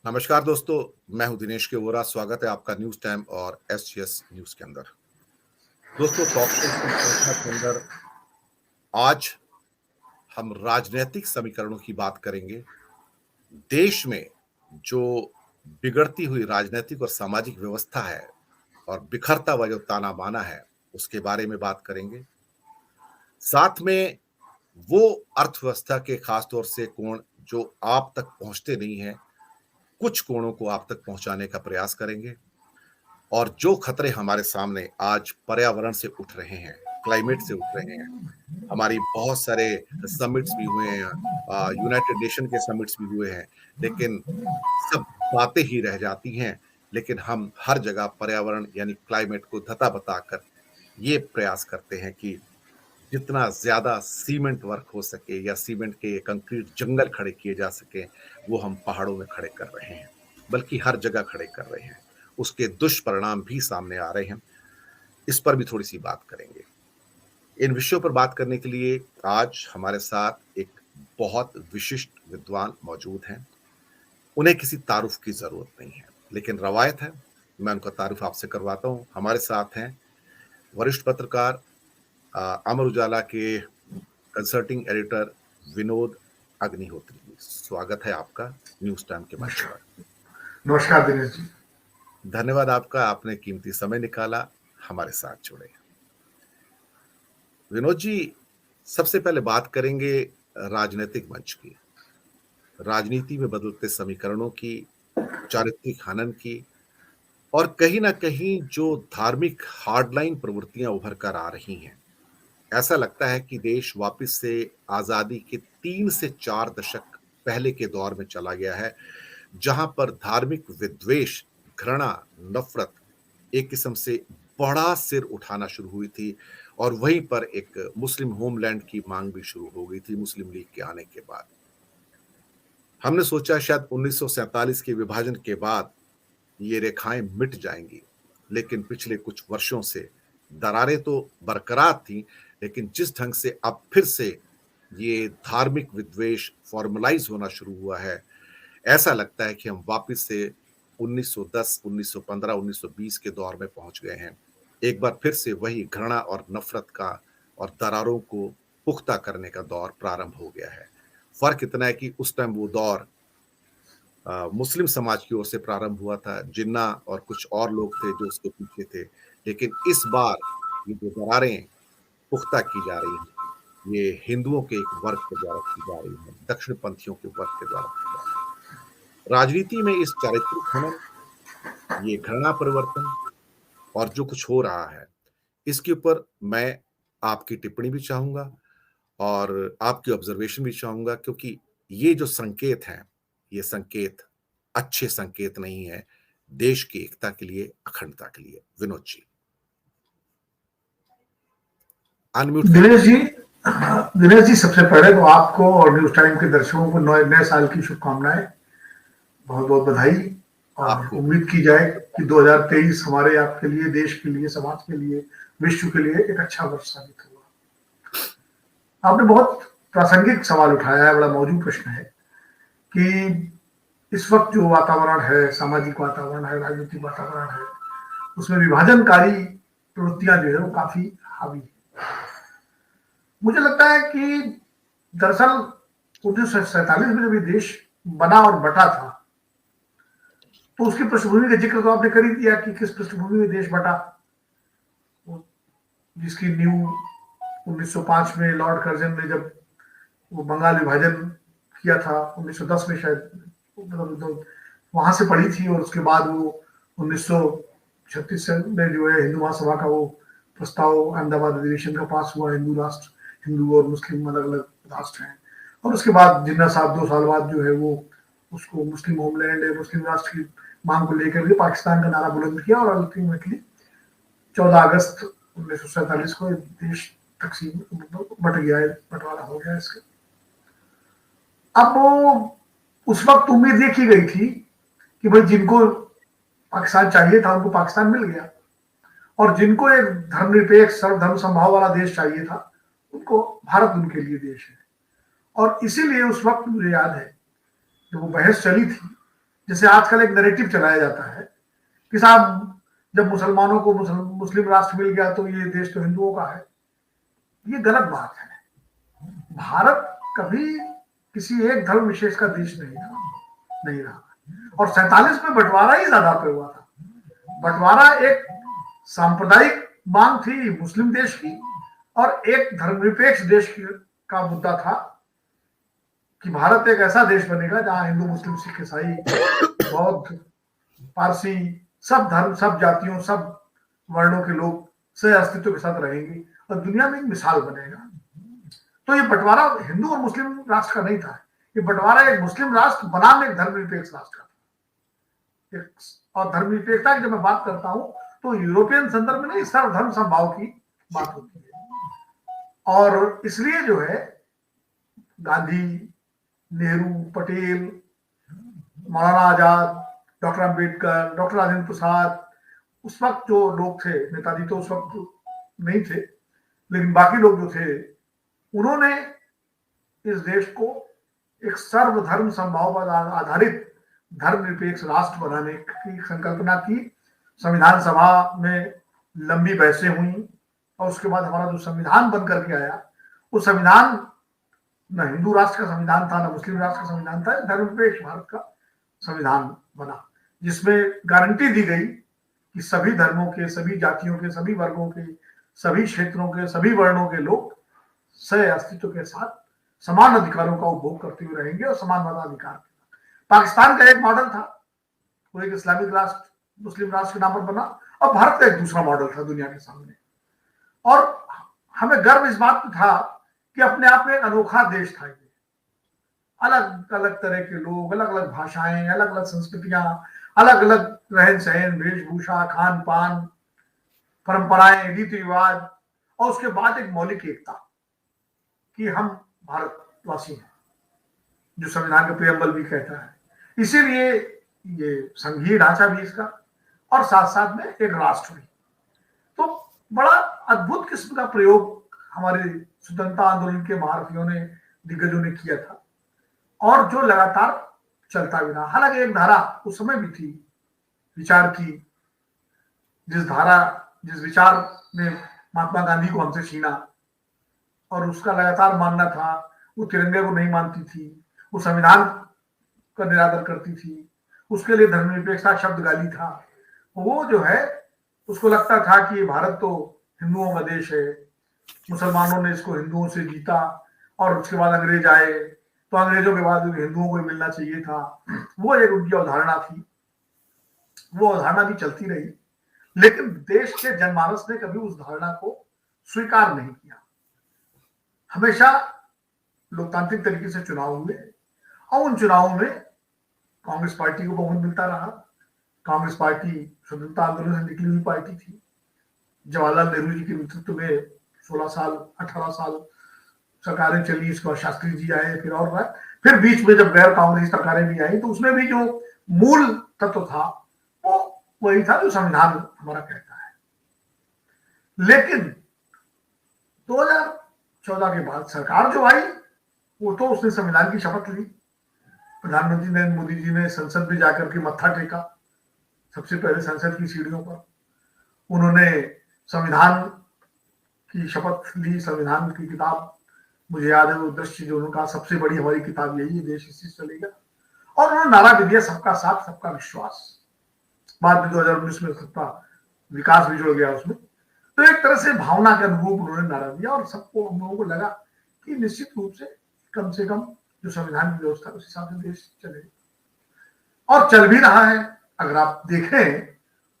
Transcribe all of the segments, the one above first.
नमस्कार दोस्तों, मैं हूं दिनेश के वोरा। स्वागत है आपका न्यूज टाइम और एसजीएस न्यूज के अंदर। दोस्तों, टॉक शो की श्रृंखला के अंदर आज हम राजनीतिक समीकरणों की बात करेंगे। देश में जो बिगड़ती हुई राजनीतिक और सामाजिक व्यवस्था है और बिखरता हुआ जो ताना बाना है, उसके बारे में बात करेंगे। साथ में वो अर्थव्यवस्था के खास तौर से कोण जो आप तक पहुंचते नहीं हैं, कुछ कोणों को आप तक पहुंचाने का प्रयास करेंगे। और जो खतरे हमारे सामने आज पर्यावरण से उठ रहे हैं, क्लाइमेट से उठ रहे हैं, हमारी बहुत सारे समिट्स भी हुए हैं, यूनाइटेड नेशन के समिट्स भी हुए हैं, लेकिन सब बातें ही रह जाती हैं। लेकिन हम हर जगह पर्यावरण यानी क्लाइमेट को धता बताकर ये प्रयास करते हैं कि जितना ज्यादा सीमेंट वर्क हो सके या सीमेंट के कंक्रीट जंगल खड़े किए जा सके, वो हम पहाड़ों में खड़े कर रहे हैं, बल्कि हर जगह खड़े कर रहे हैं। उसके दुष्परिणाम भी सामने आ रहे हैं। इस पर भी थोड़ी सी बात करेंगे। इन विषयों पर बात करने के लिए आज हमारे साथ एक बहुत विशिष्ट विद्वान मौजूद हैं। उन्हें किसी तारुफ की जरूरत नहीं है, लेकिन रवायत है, मैं उनका तारुफ आपसे करवाता हूं। हमारे साथ हैं वरिष्ठ पत्रकार, अमर उजाला के कंसल्टिंग एडिटर विनोद अग्निहोत्री जी। स्वागत है आपका न्यूज टाइम के मंच पर। नमस्कार दिनेश जी। धन्यवाद आपका, आपने कीमती समय निकाला, हमारे साथ जुड़े। विनोद जी, सबसे पहले बात करेंगे राजनीतिक मंच की, राजनीति में बदलते समीकरणों की, चारित्रिक हनन की, और कहीं ना कहीं जो धार्मिक हार्डलाइन प्रवृत्तियां उभर कर आ रही हैं। ऐसा लगता है कि देश वापस से आजादी के 3 से 4 दशक पहले के दौर में चला गया है, जहां पर धार्मिक विद्वेष, घृणा, नफरत एक किस्म से बड़ा सिर उठाना शुरू हुई थी। और वहीं पर एक मुस्लिम होमलैंड की मांग भी शुरू हो गई थी मुस्लिम लीग के आने के बाद। हमने सोचा शायद 1947 के विभाजन के बाद ये रेखाएं मिट जाएंगी, लेकिन पिछले कुछ वर्षों से दरारें तो बरकरार थी, लेकिन जिस ढंग से अब फिर से ये धार्मिक विद्वेष फॉर्मलाइज होना शुरू हुआ है, ऐसा लगता है कि हम वापस से 1910, 1915, 1920 के दौर में पहुंच गए हैं। एक बार फिर से वही घृणा और नफरत का और दरारों को पुख्ता करने का दौर प्रारंभ हो गया है। फर्क इतना है कि उस टाइम वो दौर मुस्लिम समाज की ओर से प्रारंभ हुआ था। जिन्ना और कुछ और लोग थे जो उसके पीछे थे, लेकिन इस बार ये जो दरारें पुख्ता की जा रही हैं, ये हिंदुओं के एक वर्ग के द्वारा की जा रही है, दक्षिण पंथियों के वर्ग के द्वारा की जा रही है। राजनीति में इस चारित्रिक हनन, ये घृणा परिवर्तन और जो कुछ हो रहा है, इसके ऊपर मैं आपकी टिप्पणी भी चाहूंगा और आपकी ऑब्जर्वेशन भी चाहूंगा, क्योंकि ये जो संकेत हैं, ये संकेत अच्छे संकेत नहीं है देश की एकता के लिए, अखंडता के लिए। विनोद जी, अनम्यूट करिए। दिनेश जी दिनेश जी, सबसे पहले तो आपको और न्यूज टाइम के दर्शकों को नए साल की शुभकामनाएं, बहुत बहुत बधाई। और आपको उम्मीद की जाए कि 2023 हमारे आपके लिए, देश के लिए, समाज के लिए, विश्व के लिए एक अच्छा वर्ष साबित होगा। आपने बहुत प्रासंगिक सवाल उठाया है, बड़ा मौजूद प्रश्न है कि इस वक्त जो वातावरण है, सामाजिक वातावरण है, राजनीतिक वातावरण है, उसमें विभाजनकारी प्रवृत्तियां जो है वो काफी हावी है। मुझे लगता है कि दरअसल 1947 में जब ये देश बना और बटा था, तो उसकी पृष्ठभूमि का जिक्र तो आपने कर ही दिया कि किस पृष्ठभूमि में देश बटा, जिसकी नींव 1905 में लॉर्ड कर्जन ने जब वो बंगाल विभाजन किया था, 1910 में शायद, मतलब वहां से पड़ी थी। और उसके बाद वो 1936 में जो है हिंदू महासभा का वो प्रस्ताव अहमदाबाद अधिवेशन का पास हुआ, हिंदू राष्ट्र, हिंदू और मुस्लिम अलग अलग राष्ट्र हैं। और उसके बाद जिन्ना साहब 2 साल बाद जो है वो उसको मुस्लिम होमलैंड है, मुस्लिम राष्ट्र की मांग को लेकर के पाकिस्तान का नारा बुलंद किया और अल्टीमेटली 14 अगस्त 1947 को देश तकसीम बट गया है, बंटवारा हो गया इसका। अब उस वक्त उम्मीद ये की गई थी कि भाई जिनको पाकिस्तान चाहिए था उनको पाकिस्तान मिल गया, और जिनको एक धर्मनिरपेक्ष सर्वधर्म समभाव वाला देश चाहिए था उनको भारत उनके लिए देश है। और इसीलिए उस वक्त मुझे याद है जब वो बहस चली थी जैसे आजकल एक नैरेटिव चलाया जाता है कि साहब जब मुसलमानों को मुस्लिम राष्ट्र मिल गया तो ये देश तो हिंदुओं का है। ये गलत बात है। भारत कभी किसी एक धर्म विशेष का देश नहीं रहा और 47 में बंटवारा ही ज्यादा पे हुआ था। बंटवारा एक सांप्रदायिक मांग थी मुस्लिम देश की और एक धर्मनिरपेक्ष देश का मुद्दा था कि भारत एक ऐसा देश बनेगा जहां हिंदू मुस्लिम सिख ईसाई बौद्ध पारसी सब धर्म सब जातियों सब वर्णों के लोग सह अस्तित्व के साथ रहेंगे और दुनिया में एक मिसाल बनेगा। तो ये बंटवारा हिंदू और मुस्लिम राष्ट्र का नहीं था, ये बंटवारा एक मुस्लिम राष्ट्र बनाम एक धर्मनिरपेक्ष राष्ट्र का था। और धर्मनिरपेक्षता की जब मैं बात करता हूं तो यूरोपियन संदर्भ में नहीं, सर्वधर्म समभाव की बात होती है। और इसलिए जो है गांधी, नेहरू, पटेल, मौलाना आजाद, डॉक्टर अम्बेडकर, डॉक्टर राजेंद्र प्रसाद, उस वक्त जो लोग थे, नेताजी तो उस वक्त नहीं थे लेकिन बाकी लोग जो थे, उन्होंने इस देश को एक सर्वधर्म समभाव पर आधारित धर्मनिरपेक्ष राष्ट्र बनाने की संकल्पना की। संविधान सभा में लंबी बहसें हुई और उसके बाद हमारा जो संविधान बन करके आया, वो संविधान न हिंदू राष्ट्र का संविधान था न मुस्लिम राष्ट्र का संविधान था, धर्मनिरपेक्ष भारत का संविधान बना, जिसमें गारंटी दी गई कि सभी धर्मों के, सभी जातियों के, सभी वर्गों के, सभी क्षेत्रों के, सभी वर्णों के लोग सह अस्तित्व के साथ समान अधिकारों का उपभोग करते हुए रहेंगे और समान मताधिकार। पाकिस्तान का एक मॉडल था, वो एक इस्लामिक राष्ट्र, मुस्लिम राष्ट्र के नाम पर बना, और भारत का एक दूसरा मॉडल था दुनिया के सामने। और हमें गर्व इस बात पर था कि अपने आप में एक अनोखा देश था। अलग अलग तरह के लोग, अलग अलग भाषाएं, अलग अलग संस्कृतियां, अलग अलग रहन सहन, वेशभूषा, खान पान, परंपराएं, रीति रिवाज, और उसके बाद एक मौलिक एकता कि हम भारतवासी हैं, जो संविधान का प्रियम्बल भी कहता है। इसीलिए ये संघीय ढांचा भी इसका, और साथ साथ में एक राष्ट्र भी। तो बड़ा अद्भुत किस्म का प्रयोग हमारे स्वतंत्रता आंदोलन के महारथियों ने, दिग्गजों ने किया था, और जो लगातार चलता भी रहा। हालांकि एक धारा उस समय भी थी विचार की, जिस विचार ने महात्मा गांधी को हमसे छीना और उसका लगातार मानना था, वो तिरंगे को नहीं मानती थी, वो संविधान का निरादर करती थी, उसके लिए धर्मनिरपेक्षता शब्द गाली था। वो जो है उसको लगता था कि ये भारत तो हिंदुओं का देश है, मुसलमानों ने इसको हिंदुओं से जीता और उसके बाद अंग्रेज आए तो अंग्रेजों के बाद हिंदुओं को मिलना चाहिए था। वो एक उनकी अवधारणा थी, वो अवधारणा भी चलती रही, लेकिन देश के जनमानस ने कभी उस धारणा को स्वीकार नहीं किया। हमेशा लोकतांत्रिक तरीके से चुनाव हुए और उन चुनावों में कांग्रेस पार्टी को बहुमत मिलता रहा। कांग्रेस पार्टी स्वतंत्रता आंदोलन से निकली हुई पार्टी थी। जवाहरलाल नेहरू जी के नेतृत्व में 16 साल 18 साल सरकारें चली, इसके बाद शास्त्री जी आए, फिर और आए, फिर बीच में जब गैर कांग्रेस सरकारें भी आई तो उसमें भी जो मूल तत्व था वो वही था जो संविधान हमारा कहता है। लेकिन 2014 के बाद सरकार जो आई वो तो उसने संविधान की शपथ ली। प्रधानमंत्री नरेंद्र मोदी जी ने संसद में जाकर के मत्था टेका, सबसे पहले संसद की सीढ़ियों पर उन्होंने संविधान की शपथ ली। संविधान की किताब, मुझे याद है वो दृश्य जो उन्होंने कहा सबसे बड़ी हमारी किताब यही है, देश इसी से चलेगा, और उन्होंने नारा भी दिया सबका साथ सबका विश्वास। बाद में 2019 में सबका विकास भी जुड़ गया उसमें। तो एक तरह से भावना के अनुरूप उन्होंने नारा दिया और सबको, हम लोगों को लगा कि निश्चित रूप से कम जो संविधान की व्यवस्था उस हिसाब से देश चलेगा, और चल भी रहा है। अगर आप देखें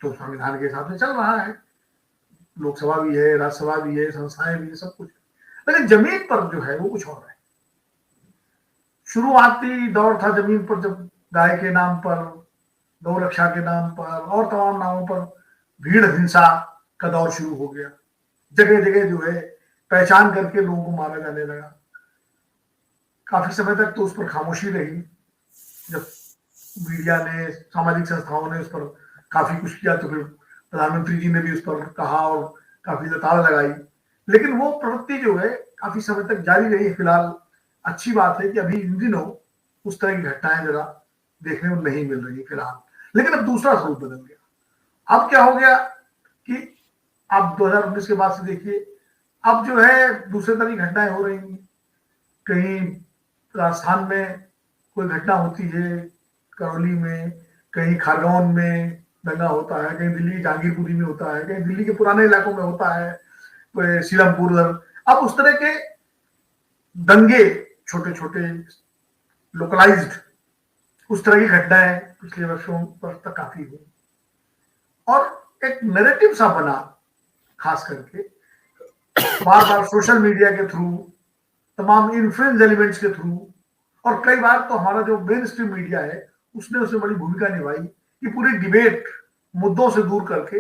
तो संविधान के हिसाब से चल रहा है, लोकसभा भी है, राज्यसभा भी है, संस्थाएं भी है, सब कुछ। लेकिन जमीन पर जो है वो कुछ और है। शुरुआती दौर था जमीन पर जब गाय के नाम पर, गौ रक्षा के नाम पर और तमाम नामों पर भीड़ हिंसा का दौर शुरू हो गया। जगह जगह जो है पहचान करके लोगों को मारा जाने लगा। काफी समय तक तो उस पर खामोशी रही। जब मीडिया ने, सामाजिक संस्थाओं ने उस पर काफी कुछ किया तो फिर प्रधानमंत्री जी ने भी उस पर कहा और काफी लताड़ लगाई। लेकिन वो प्रवृत्ति जो है काफी समय तक जारी रही। फिलहाल अच्छी बात है कि अभी इन दिनों उस तरह की घटनाएं जरा देखने को नहीं मिल रही फिलहाल। लेकिन अब दूसरा स्वरूप बदल गया। अब क्या हो गया कि अब 2019 के बाद से देखिए, अब जो है दूसरे तरह की घटनाएं हो रही हैं। कहीं राजस्थान में कोई घटना होती है, करौली में, कहीं खारगौन में दंगा होता है, कहीं दिल्ली जहांगीरपुरी में होता है, कहीं दिल्ली के पुराने इलाकों में होता है, सीलमपुर। अब उस तरह के दंगे, छोटे छोटे लोकलाइज्ड, उस तरह की घटनाएं पिछले वर्षों तक काफी हुई, और एक नैरेटिव सा बना, खास करके बार बार सोशल मीडिया के थ्रू, तमाम इन्फ्लुएंस एलिमेंट्स के थ्रू, और कई बार तो हमारा जो मेन स्ट्रीम मीडिया है उसने उसमें बड़ी भूमिका निभाई कि पूरी डिबेट मुद्दों से दूर करके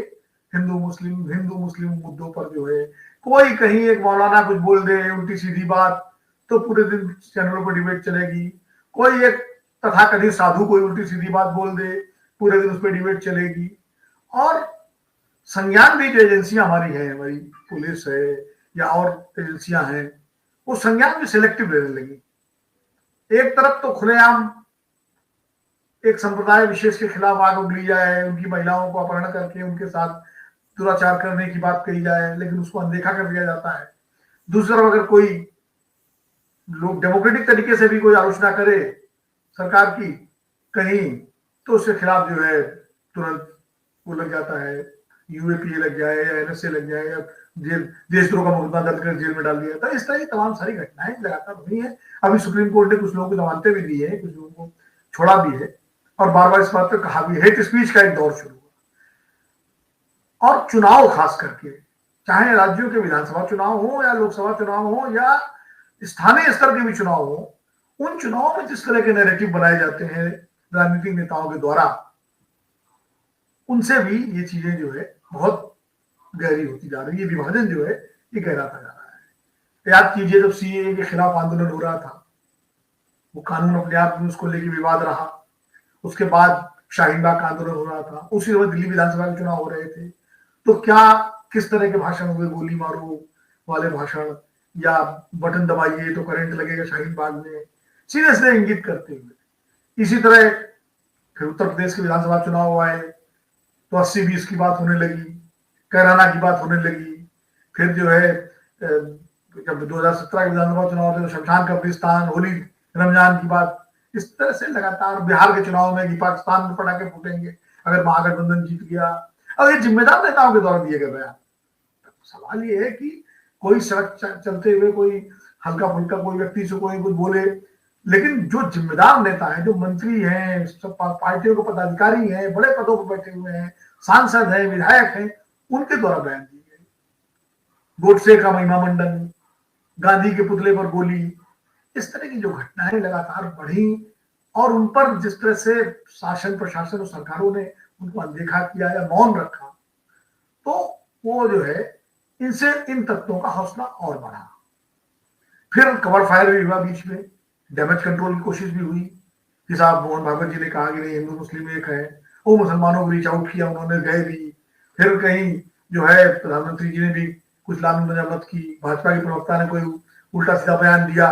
हिंदू मुस्लिम मुद्दों पर जो है, कोई कहीं एक मौलाना कुछ बोल दे उल्टी सीधी बात तो पूरे दिन चैनलों पर डिबेट चलेगी, कोई एक तथाकथित साधु कोई उल्टी सीधी बात बोल दे पूरे दिन उस पर डिबेट चलेगी। और संज्ञान भी जो एजेंसियां हमारी हैं, हमारी पुलिस है या और एजेंसियां हैं, वो संज्ञान भी सिलेक्टिव लेने लगी। एक तरफ तो खुलेआम एक संप्रदाय विशेष के खिलाफ आग उगली जाए, उनकी महिलाओं को अपहरण करके उनके साथ दुराचार करने की बात कही जाए, लेकिन उसको अनदेखा कर दिया जाता है। दूसरी तरफ अगर कोई लोग डेमोक्रेटिक तरीके से भी कोई आलोचना करे सरकार की कहीं, तो उसके खिलाफ जो है तुरंत वो लग जाता है, यूएपीए लग जाए या एनएसए लग जाए या जेल, देशद्रोह का मुकदमा दर्ज कर जेल में डाल दिया था। इस तरह की तमाम सारी घटनाएं लगातार हुई हैं। अभी सुप्रीम कोर्ट ने कुछ लोगों को जमानतें भी दी है, कुछ लोगों को छोड़ा भी है, और बार बार इस बात पर कहा भी, हेट स्पीच का एक दौर शुरू हुआ। और चुनाव खास करके, चाहे राज्यों के विधानसभा चुनाव हो या लोकसभा चुनाव हो या स्थानीय स्तर के भी चुनाव हो, उन चुनावों में जिस तरह के नैरेटिव बनाए जाते हैं राजनीतिक नेताओं के द्वारा, उनसे भी ये चीजें जो है बहुत गहरी होती जा रही है। ये विभाजन जो है ये गहराता जा रहा है। याद कीजिए जब सीएए के खिलाफ आंदोलन हो रहा था, वो कानून अपने आप में उसको लेकर विवाद रहा, उसके बाद शाहीन बाग का आंदोलन हो रहा था, उसी समय दिल्ली विधानसभा के चुनाव हो रहे थे, तो क्या किस तरह के भाषण हुए, गोली मारो वाले भाषण या बटन दबाइए तो करंट लगेगा शाहीन बाग में, सीधे सीधे इंगित करते हुए। इसी तरह फिर उत्तर प्रदेश के विधानसभा चुनाव आए तो 80-20 की बात होने लगी, कैराना की बात होने लगी, फिर जो है जब 2017 के विधानसभा चुनाव थे तो शमशान कब्रिस्तान, होली रमजान की बात, इस तरह से लगातार बिहार के चुनाव में कि पाकिस्तान में पटाखे फूटेंगे अगर महागठबंधन जीत गया। और ये जिम्मेदार नेताओं के द्वारा दिए गए बयान। सवाल ये है कि कोई सड़क चलते हुए कोई हल्का फुल्का कोई व्यक्ति से कोई कुछ बोले, लेकिन जो जिम्मेदार नेता है, जो मंत्री हैं, सब पार्टियों के पदाधिकारी हैं, बड़े पदों पर बैठे हुए हैं, सांसद हैं, विधायक हैं, उनके द्वारा बयान दिए गए। गोडसे का महिमा मंडन, गांधी के पुतले पर गोली, इस तरह की जो घटनाएं लगातार बढ़ी और उन पर जिस तरह से शासन प्रशासन और सरकारों ने उनको अनदेखा किया या मौन रखा, तो वो जो है इनसे इन तत्वों का हौसला और बढ़ा। फिर कवर फायर भी हुआ, बीच में डैमेज कंट्रोल की कोशिश भी हुई कि साहब मोहन भागवत जी ने कहा कि नहीं हिंदू मुस्लिम एक है, वो मुसलमानों को रीच आउट किया, उन्होंने गए भी। फिर कहीं जो है प्रधानमंत्री जी ने भी कुछ लाल मत की, भाजपा के प्रवक्ता ने कोई उल्टा सीधा बयान दिया।